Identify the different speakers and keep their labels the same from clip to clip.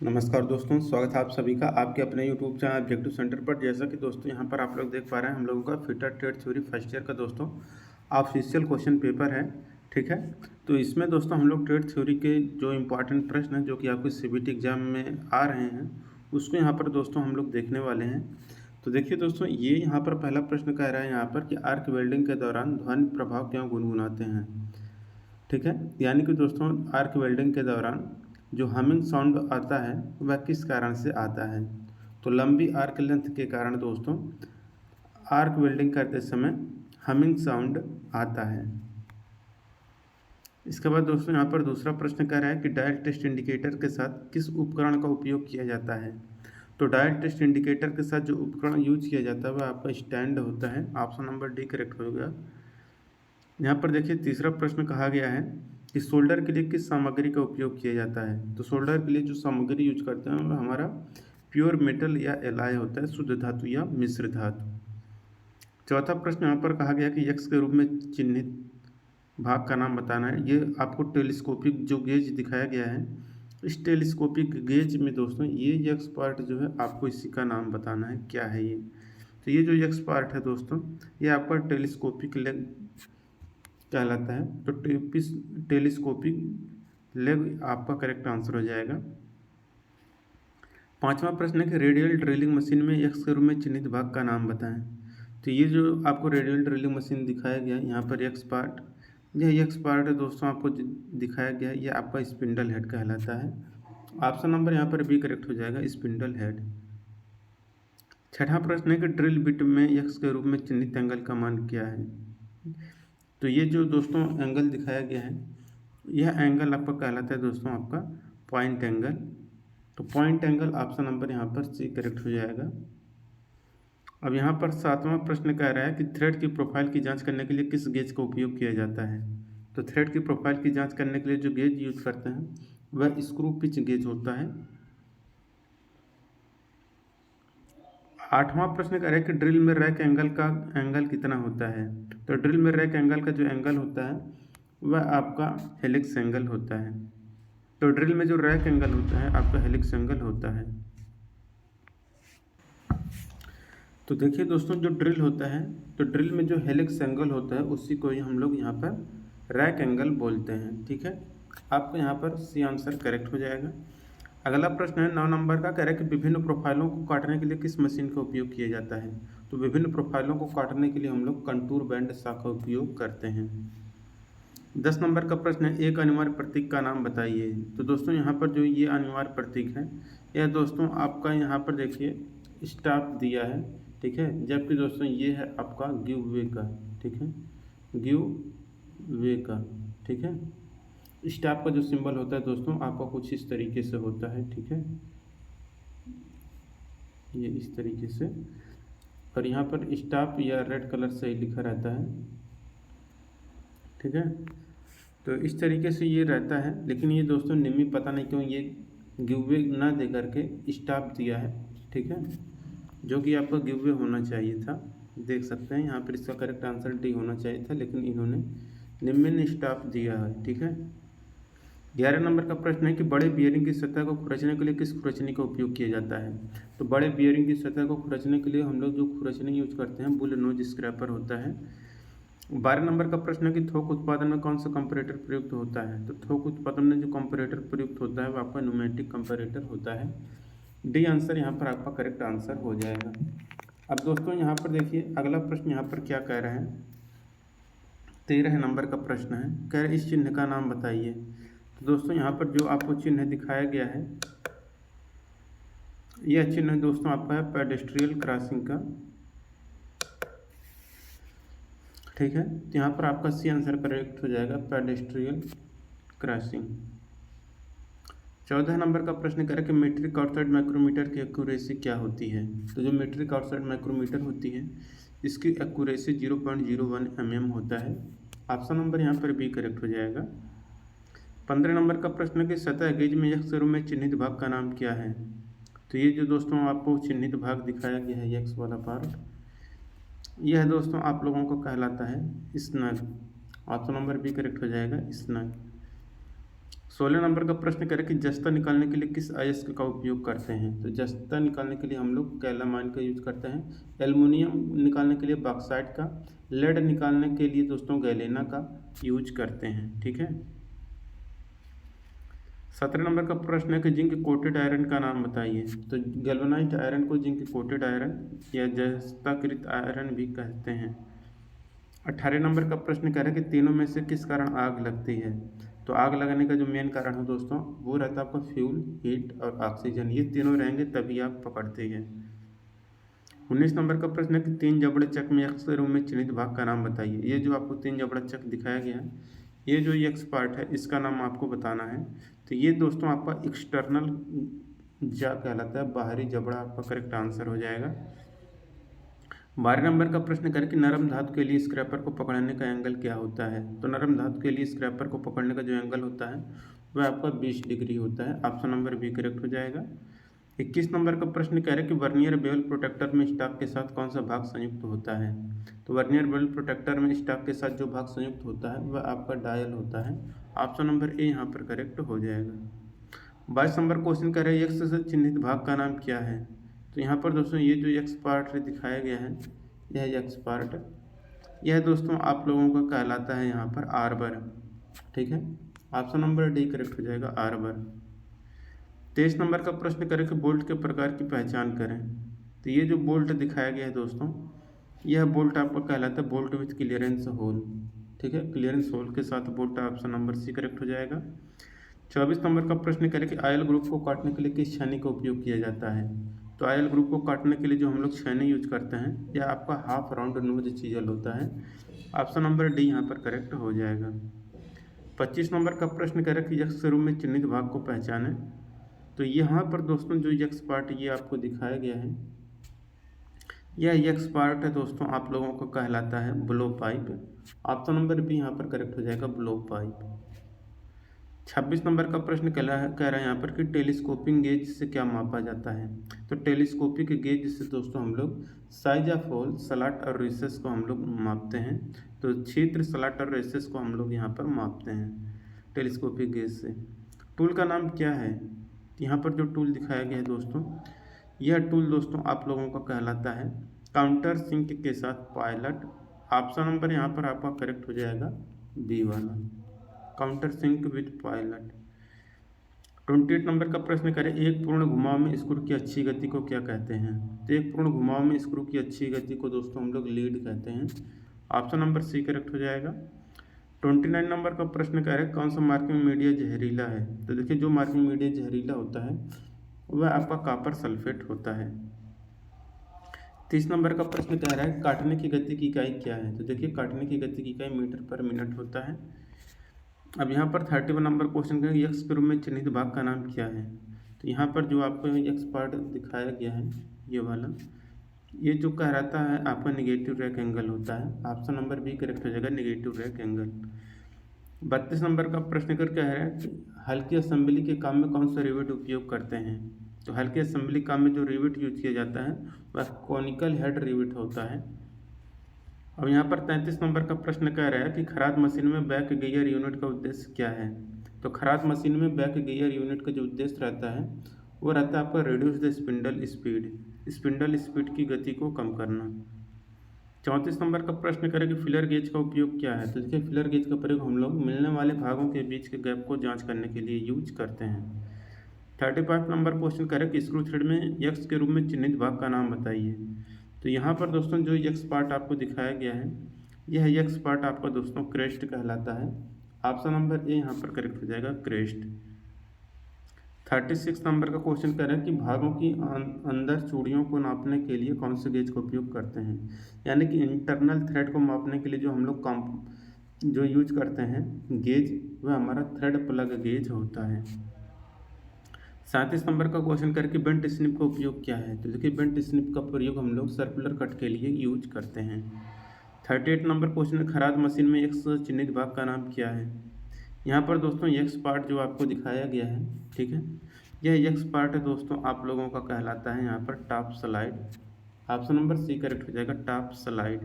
Speaker 1: नमस्कार दोस्तों, स्वागत है आप सभी का आपके अपने यूट्यूब चैनल ऑब्जेक्टिव सेंटर पर। जैसा कि दोस्तों यहाँ पर आप लोग देख पा रहे हैं, हम लोगों का fitter trade theory first year का दोस्तों ऑफिशियल क्वेश्चन पेपर है। ठीक है, तो इसमें दोस्तों हम लोग ट्रेड थ्योरी के जो इम्पोर्टेंट प्रश्न हैं जो कि आपके सीबीटी एग्जाम में आ रहे हैं, उसको यहाँ पर दोस्तों हम लोग देखने वाले हैं। तो देखिए दोस्तों, ये यहाँ पर पहला प्रश्न कह रहा है यहाँ पर कि आर्क वेल्डिंग के दौरान ध्वनि प्रभाव क्यों गुनगुनाते हैं। ठीक है, यानी कि दोस्तों आर्क वेल्डिंग के दौरान जो हमिंग साउंड आता है वह किस कारण से आता है। तो लंबी आर्क लेंथ के कारण दोस्तों आर्क वेल्डिंग करते समय हमिंग साउंड आता है। इसके बाद दोस्तों यहाँ पर दूसरा प्रश्न कह रहा है कि डायल टेस्ट इंडिकेटर के साथ किस उपकरण का उपयोग किया जाता है। तो डायल टेस्ट इंडिकेटर के साथ जो उपकरण यूज किया जाता है वह आपका स्टैंड होता है। ऑप्शन नंबर डी करेक्ट होगा। यहाँ पर देखिए तीसरा प्रश्न कहा गया है कि सोल्डर के लिए किस सामग्री का उपयोग किया जाता है। तो सोल्डर के लिए जो सामग्री यूज करते हैं वह हमारा प्योर मेटल या एलॉय होता है, शुद्ध धातु या मिश्र धातु। चौथा प्रश्न यहाँ पर कहा गया कि एक्स के रूप में चिन्हित भाग का नाम बताना है। ये आपको टेलीस्कोपिक जो गेज दिखाया गया है, इस टेलीस्कोपिक गेज में दोस्तों ये एक्स पार्ट जो है आपको इसी का नाम बताना है, क्या है ये। तो ये जो एक्स पार्ट है दोस्तों, ये आपका टेलीस्कोपिक लेग कहलाता है। तो टेलीस्कोपिक लेग आपका करेक्ट आंसर हो जाएगा। पांचवा प्रश्न है कि रेडियल ड्रिलिंग मशीन में एक्स के रूप में चिन्हित भाग का नाम बताएं। तो ये जो आपको रेडियल ड्रिलिंग मशीन दिखाया गया है यहाँ पर एक्स पार्ट, यह एक्स पार्ट है दोस्तों आपको दिखाया गया है, ये आपका स्पिंडल हेड कहलाता है। ऑप्शन नंबर यहाँ पर बी करेक्ट हो जाएगा, स्पिंडल हेड। छठा प्रश्न है कि ड्रिल बिट में एक्स के रूप में चिन्हित एंगल का मान क्या है। तो ये जो दोस्तों एंगल दिखाया गया है, यह एंगल आपका कहलाता है दोस्तों आपका पॉइंट एंगल। तो पॉइंट एंगल ऑप्शन नंबर यहाँ पर सी करेक्ट हो जाएगा। अब यहाँ पर सातवां प्रश्न कह रहा है कि थ्रेड की प्रोफाइल की जांच करने के लिए किस गेज का उपयोग किया जाता है। तो थ्रेड की प्रोफाइल की जांच करने के लिए जो गेज यूज करते हैं वह स्क्रू पिच गेज होता है। आठवां प्रश्न कह रहा है कि ड्रिल में रैक एंगल का एंगल कितना होता है। तो ड्रिल में रैक एंगल का जो एंगल होता है वह आपका हेलिक्स एंगल होता है। तो ड्रिल में जो रैक एंगल होता है आपका हेलिक्स एंगल होता है। तो देखिए दोस्तों, जो ड्रिल होता है, तो ड्रिल में जो हेलिक्स एंगल होता है उसी को ही हम लोग यहाँ पर रैक एंगल बोलते हैं। ठीक है, आपका यहाँ पर सी आंसर करेक्ट हो जाएगा। अगला प्रश्न है 9 नंबर का, कह रहा है कि विभिन्न प्रोफाइलों को काटने के लिए किस मशीन का उपयोग किया जाता है। तो विभिन्न प्रोफाइलों को काटने के लिए हम लोग कंटूर बैंड सा का उपयोग करते हैं। 10 नंबर का प्रश्न है एक अनिवार्य प्रतीक का नाम बताइए। तो दोस्तों यहाँ पर जो ये अनिवार्य प्रतीक है, यह दोस्तों आपका यहाँ पर देखिए स्टॉप दिया है। ठीक है, जबकि दोस्तों ये है आपका गिव वे का। ठीक है, गिव वे का। ठीक है, स्टॉप का जो सिंबल होता है दोस्तों आपका कुछ इस तरीके से होता है। ठीक है, ये इस तरीके से, और यहाँ पर स्टॉप या रेड कलर से ही लिखा रहता है। ठीक है, तो इस तरीके से ये रहता है, लेकिन ये दोस्तों निम्मी पता नहीं क्यों ये गिव वे ना दे करके स्टॉप दिया है। ठीक है, जो कि आपका गिव वे होना चाहिए था। देख सकते हैं यहाँ पर इसका करेक्ट आंसर डी होना चाहिए था, लेकिन इन्होंने निम्न स्टॉप दिया है। ठीक है, 11 नंबर का प्रश्न है कि बड़े बियरिंग की सतह को खुरचने के लिए किस खुरचनी का उपयोग किया जाता है। तो बड़े बियरिंग की सतह को खुरचने के लिए हम लोग जो खुरचनी यूज करते हैं बुल नोज स्क्रैपर होता है। 12 नंबर का प्रश्न है कि थोक उत्पादन में कौन सा कंपैरेटर प्रयुक्त होता है। तो थोक उत्पादन में जो कंपैरेटर प्रयुक्त होता है वो आपका न्यूमेटिक कंपैरेटर होता है। डी आंसर यहाँ पर आपका करेक्ट आंसर हो जाएगा। अब दोस्तों यहाँ पर देखिए अगला प्रश्न यहाँ पर क्या कह रहे हैं। 13 नंबर का प्रश्न है, कह रहे इस चिन्ह का नाम बताइए। तो दोस्तों यहाँ पर जो आपको चिन्ह दिखाया गया है, यह चिन्ह दोस्तों आपका है पेडेस्ट्रियल क्रॉसिंग का। ठीक है, तो यहाँ पर आपका सी आंसर करेक्ट हो जाएगा, पेडेस्ट्रियल क्रॉसिंग। 14 नंबर का प्रश्न करें कि मीट्रिक आउटसाइड माइक्रोमीटर की एक्यूरेसी क्या होती है। तो जो मीट्रिक आउटसाइड माइक्रोमीटर होती है इसकी एक्यूरेसी 0.01 mm होता है। ऑप्शन नंबर यहाँ पर बी करेक्ट हो जाएगा। 15 नंबर का प्रश्न है कि सतह गेज में एक्स रूप में चिन्हित भाग का नाम क्या है। तो ये जो दोस्तों आपको चिन्हित भाग दिखाया गया है एक्स वाला पार्ट, यह दोस्तों आप लोगों को कहलाता है snug. Option number B correct हो जाएगा, स्नग। 16 नंबर का प्रश्न करें कि जस्ता निकालने के लिए किस अयस्क का उपयोग करते हैं। तो जस्ता निकालने के लिए हम लोग कैलामाइन का यूज करते हैं। एल्युमिनियम निकालने के लिए बॉक्साइट का, लेड निकालने के लिए दोस्तों गैलेना का यूज करते हैं। ठीक है। 17 नंबर का प्रश्न है कि जिंक कोटेड आयरन का नाम बताइए। तो गैल्वेनाइज्ड आयरन को जिंक कोटेड आयरन या जस्ताकृत आयरन भी कहते हैं। 18 नंबर का प्रश्न कह रहा है कि तीनों में से किस कारण आग लगती है। तो आग लगने का जो मेन कारण है दोस्तों वो रहता है आपका फ्यूल, हीट और ऑक्सीजन, ये तीनों रहेंगे तभी आग पकड़ती है। 19 नंबर का प्रश्न है कि तीन जबड़े चक में एक्स रूप में चिन्हित भाग का नाम बताइए। ये जो आपको तीन जबड़ा चक दिखाया गया है, ये जो एक्स पार्ट है इसका नाम आपको बताना है। तो ये दोस्तों आपका एक्सटर्नल जा कहलाता है, बाहरी जबड़ा आपका करेक्ट आंसर हो जाएगा। 12 नंबर का प्रश्न करें कि नरम धातु के लिए स्क्रैपर को पकड़ने का एंगल क्या होता है। तो नरम धातु के लिए स्क्रैपर को पकड़ने का जो एंगल होता है वह आपका 20 डिग्री होता है। ऑप्शन नंबर बी करेक्ट हो जाएगा। 21 नंबर का प्रश्न कह रहे हैं कि वर्नियर बेवल प्रोटेक्टर में स्टॉक के साथ कौन सा भाग संयुक्त होता है। तो वर्नियर बेवल प्रोटेक्टर में स्टॉक के साथ जो भाग संयुक्त होता है वह आपका डायल होता है। ऑप्शन नंबर ए यहाँ पर करेक्ट हो जाएगा। 22 नंबर क्वेश्चन कह रहे हैं एक्स से चिन्हित भाग का नाम क्या है। तो यहाँ पर दोस्तों ये जो एक्स पार्ट दिखाया गया है, यह एक्स पार्ट, यह दोस्तों आप लोगों का कहलाता है यहाँ पर आर्बर। ठीक है। ऑप्शन नंबर डी करेक्ट हो जाएगा, आर्बर। 23 नंबर का प्रश्न करें कि बोल्ट के प्रकार की पहचान करें। तो ये जो बोल्ट दिखाया गया है दोस्तों, यह बोल्ट आपका कहलाता है बोल्ट विथ क्लियरेंस होल। ठीक है, क्लियरेंस होल के साथ bolt. Option number C correct हो जाएगा। 24 नंबर का प्रश्न करें कि आयल ग्रुप को काटने के लिए किस छेनी का उपयोग किया जाता है। तो आयल ग्रुप को काटने के लिए जो हम लोग छेनी यूज करते हैं यह आपका हाफ राउंड नोज चीजल होता है। ऑप्शन नंबर डी यहाँ पर करेक्ट हो जाएगा। 25 नंबर का प्रश्न करें कि यक्ष रूप में चिन्हित भाग को पहचाने। तो यहाँ पर दोस्तों जो यक्ष पार्ट ये आपको दिखाया गया है, यह यक्ष पार्ट है दोस्तों आप लोगों को कहलाता है blow pipe. Option number B यहाँ पर करेक्ट हो जाएगा, ब्लो पाइप। 26 नंबर का प्रश्न कह रहा है यहाँ पर कि टेलीस्कोपिंग गेज से क्या मापा जाता है। तो टेलीस्कोपिक गेज से दोस्तों हम लोग साइज ऑफ होल, स्लॉट और रेसेस को हम लोग मापते हैं। तो क्षेत्र, स्लॉट और रेसेस को हम लोग यहाँ पर मापते हैं टेलीस्कोपिक गेज से। टूल का नाम क्या है। यहाँ पर जो टूल दिखाया गया है दोस्तों, यह टूल दोस्तों आप लोगों का कहलाता है काउंटर सिंक के साथ पायलट। ऑप्शन नंबर यहाँ पर आपका करेक्ट हो जाएगा, बी वाला, counter sink with pilot. 28 number का प्रश्न करें एक पूर्ण घुमाव में स्क्रू की अच्छी गति को क्या कहते हैं। तो एक पूर्ण घुमाव में स्क्रू की अच्छी गति को दोस्तों हम लोग लीड कहते हैं। ऑप्शन नंबर सी करेक्ट हो जाएगा। 29 नंबर का प्रश्न कह रहे हैं कौन सा मार्किंग मीडिया जहरीला है। तो देखिए जो मार्किंग मीडिया जहरीला होता है वह आपका कॉपर सल्फेट होता है। 30 नंबर का प्रश्न कह रहा है काटने की गति की इकाई क्या है। तो देखिए काटने की गति की इकाई मीटर पर मिनट होता है। अब यहाँ पर 31 नंबर क्वेश्चन का यक्ष के रूप में चिन्हित भाग का नाम क्या है। तो यहाँ पर जो आपको यक्ष पार्ट दिखाया गया है ये वाला, ये जो कहलाता है आपका निगेटिव रैक एंगल होता है। ऑप्शन नंबर बी करेक्ट हो जाएगा, निगेटिव रैक एंगल। 32 नंबर का प्रश्न कर कह रहा है कि हल्की असेंबली के काम में कौन सा रिवेट उपयोग करते हैं। तो हल्की असेंबली काम में जो रिवेट यूज किया जाता है वह कॉनिकल हेड रिवेट होता है। अब यहाँ पर 33 नंबर का प्रश्न कह रहा है कि खराद मशीन में बैक गियर यूनिट का उद्देश्य क्या है। तो खराद मशीन में बैक गियर यूनिट का जो उद्देश्य रहता है वो रहता है आपका reduce the spindle speed, spindle speed की गति को कम करना। 34 नंबर का प्रश्न करें कि फिलर गेज का उपयोग क्या है। तो देखिए फिलर गेज का प्रयोग हम लोग मिलने वाले भागों के बीच के गैप को जाँच करने के लिए यूज करते हैं। 35 नंबर क्वेश्चन करें कि स्क्रू थ्रेड में यक्स के रूप में चिन्हित भाग का नाम बताइए। तो यहाँ पर दोस्तों जो यक्स पार्ट आपको दिखाया गया है यह यक्स पार्ट आपका दोस्तों क्रेस्ट कहलाता है। ऑप्शन नंबर ए यहाँ पर करेक्ट हो जाएगा, क्रेस्ट। 36 नंबर का क्वेश्चन कह रहा है कि भागों की अंदर चूड़ियों को नापने के लिए कौन से गेज का उपयोग करते हैं। यानी कि इंटरनल थ्रेड को मापने के लिए जो हम लोग जो यूज करते हैं गेज वह हमारा थ्रेड प्लग गेज होता है। 37 नंबर का क्वेश्चन करके बेंट स्निप का उपयोग क्या है। तो देखिए बेंट स्निप का प्रयोग हम लोग सर्कुलर कट के लिए यूज करते हैं। 38 नंबर क्वेश्चन खराद मशीन में एक चिन्हित भाग का नाम क्या है। यहाँ पर दोस्तों यक्स पार्ट जो आपको दिखाया गया है, ठीक है, यह यक्स पार्ट है दोस्तों आप लोगों का कहलाता है यहाँ पर top slide. Option number C correct हो जाएगा, टॉप स्लाइड।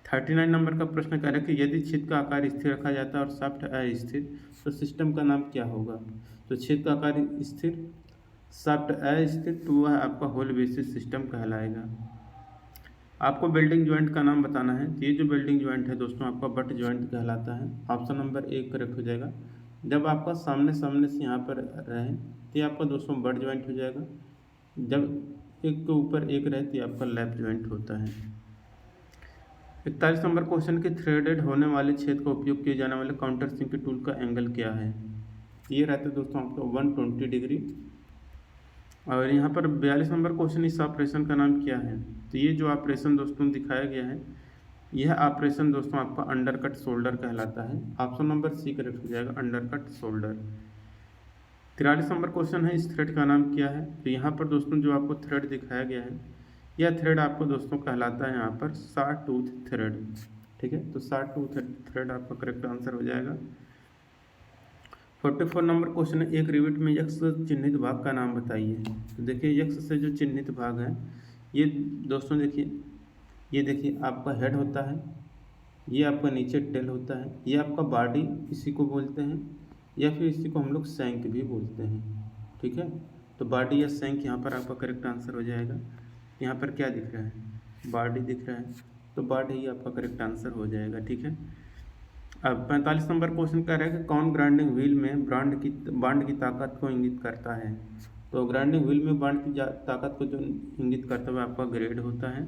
Speaker 1: 39 नंबर का प्रश्न कह रहा है कि यदि छेद का आकार स्थिर रखा जाता है और शाफ्ट अस्थिर तो सिस्टम का नाम क्या होगा। तो छेद का आकार स्थिर, शाफ्ट अस्थिर, तो वह आपका होल बेसिस सिस्टम कहलाएगा। आपको बिल्डिंग ज्वाइंट का नाम बताना है। ये जो बिल्डिंग ज्वाइंट है दोस्तों आपका बट ज्वाइंट कहलाता है। ऑप्शन नंबर 1 करेक्ट हो जाएगा। जब आपका सामने सामने से यहाँ पर रहे तो ये आपका दोस्तों बट ज्वाइंट हो जाएगा। जब एक के ऊपर एक रहे तो ये आपका लैप ज्वाइंट होता है। 41 नंबर क्वेश्चन के थ्रेडेड होने वाले छेद का उपयोग किए जाने वाले काउंटर सिंक टूल का एंगल क्या है। ये रहता है दोस्तों आपका 120 डिग्री। और यहाँ पर 42 नंबर क्वेश्चन, इस ऑपरेशन का नाम क्या है। तो ये जो ऑपरेशन दोस्तों दिखाया गया है यह ऑपरेशन दोस्तों आपका अंडरकट शोल्डर कहलाता है। ऑप्शन नंबर सी करेक्ट हो जाएगा, अंडरकट शोल्डर। 43 नंबर क्वेश्चन है, इस थ्रेड का नाम क्या है। तो यहाँ पर दोस्तों जो आपको थ्रेड दिखाया गया है यह थ्रेड आपको दोस्तों कहलाता है यहाँ पर शॉ टूथ थ्रेड। ठीक है, तो शॉ टूथ थ्रेड आपका करेक्ट आंसर हो जाएगा। 44 नंबर क्वेश्चन है, एक रिविट में यक्स चिन्हित भाग का नाम बताइए। तो देखिए यक्स से जो चिन्हित भाग है ये दोस्तों देखिए आपका हेड होता है, ये आपका नीचे टेल होता है, ये आपका बॉडी इसी को बोलते हैं, या फिर इसी को हम लोग शैंक भी बोलते हैं। ठीक है, तो बॉडी या शैंक यहाँ पर आपका करेक्ट आंसर हो जाएगा। यहाँ पर क्या दिख रहा है, बॉडी दिख रहा है, तो बॉडी ही आपका करेक्ट आंसर हो जाएगा। ठीक है, अब 45 नंबर क्वेश्चन कह रहा है कि कौन ग्राइंडिंग व्हील में बांड की ताकत को इंगित करता है। तो ग्राइंडिंग व्हील में बांड की ताकत को जो इंगित करता है आपका ग्रेड होता है।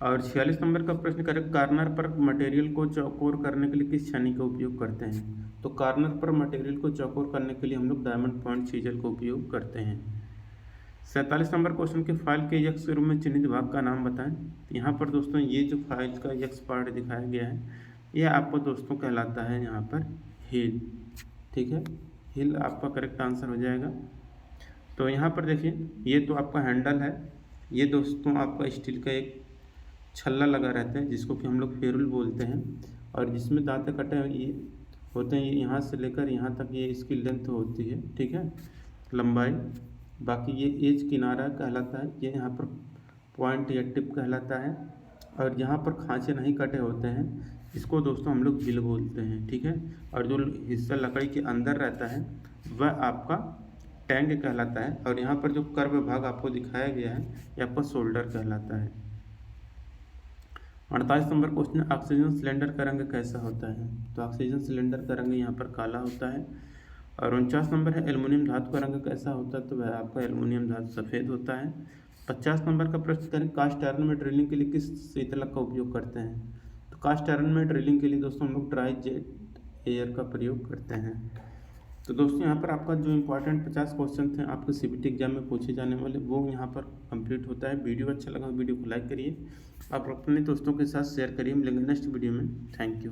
Speaker 1: और 46 नंबर का प्रश्न करें, कार्नर पर मटेरियल को चौकोर करने के लिए किस छन्नी का उपयोग करते हैं। तो कार्नर पर मटेरियल को चौकोर करने के लिए हम लोग डायमंड पॉइंट चीजल का उपयोग करते हैं। 47 नंबर क्वेश्चन के फाइल के यक्स रूप में चिन्हित भाग का नाम बताएं। यहाँ पर दोस्तों ये जो फाइल का यक्स पार्ट दिखाया गया है यह आपको दोस्तों कहलाता है यहाँ पर हिल। ठीक है, हिल आपका करेक्ट आंसर हो जाएगा। तो यहाँ पर देखिए ये तो आपका हैंडल है, ये दोस्तों आपका स्टील का एक छल्ला लगा रहता है जिसको कि हम लोग फेरुल बोलते हैं, और जिसमें दांते कटे ये होते हैं, यहाँ से लेकर यहाँ तक ये इसकी लेंथ होती है। ठीक है, लंबाई। बाकी ये एज किनारा कहलाता है, ये यहाँ पर पॉइंट या टिप कहलाता है, और जहाँ पर खांचे नहीं कटे होते हैं इसको दोस्तों हम लोग बिल बोलते हैं। ठीक है, और जो हिस्सा लकड़ी के अंदर रहता है वह आपका टैंग कहलाता है, और यहाँ पर जो कर्व भाग आपको दिखाया गया है ये आपका शोल्डर कहलाता है। 48 नंबर क्वेश्चन, ऑक्सीजन सिलेंडर का रंग कैसा होता है। तो ऑक्सीजन सिलेंडर का रंग यहाँ पर काला होता है। और 49 नंबर है, एल्युमिनियम धातु का रंग कैसा होता है। तो वह आपका एल्युमिनियम धातु सफ़ेद होता है। 50 नंबर का प्रश्न करें, कास्ट आयरन में ड्रिलिंग के लिए किस शीतलक का उपयोग करते हैं। तो कास्ट आयरन में ड्रिलिंग के लिए दोस्तों हम लोग ड्राई जेट एयर का प्रयोग करते हैं। तो दोस्तों यहाँ पर आपका जो इंपॉर्टेंट 50 क्वेश्चन थे आपके सीबीटी एग्जाम में पूछे जाने वाले वो यहाँ पर कंप्लीट होता है। वीडियो अच्छा लगा वीडियो को लाइक करिए, आप अपने दोस्तों के साथ शेयर करिए। मिलेंगे नेक्स्ट वीडियो में। Thank you.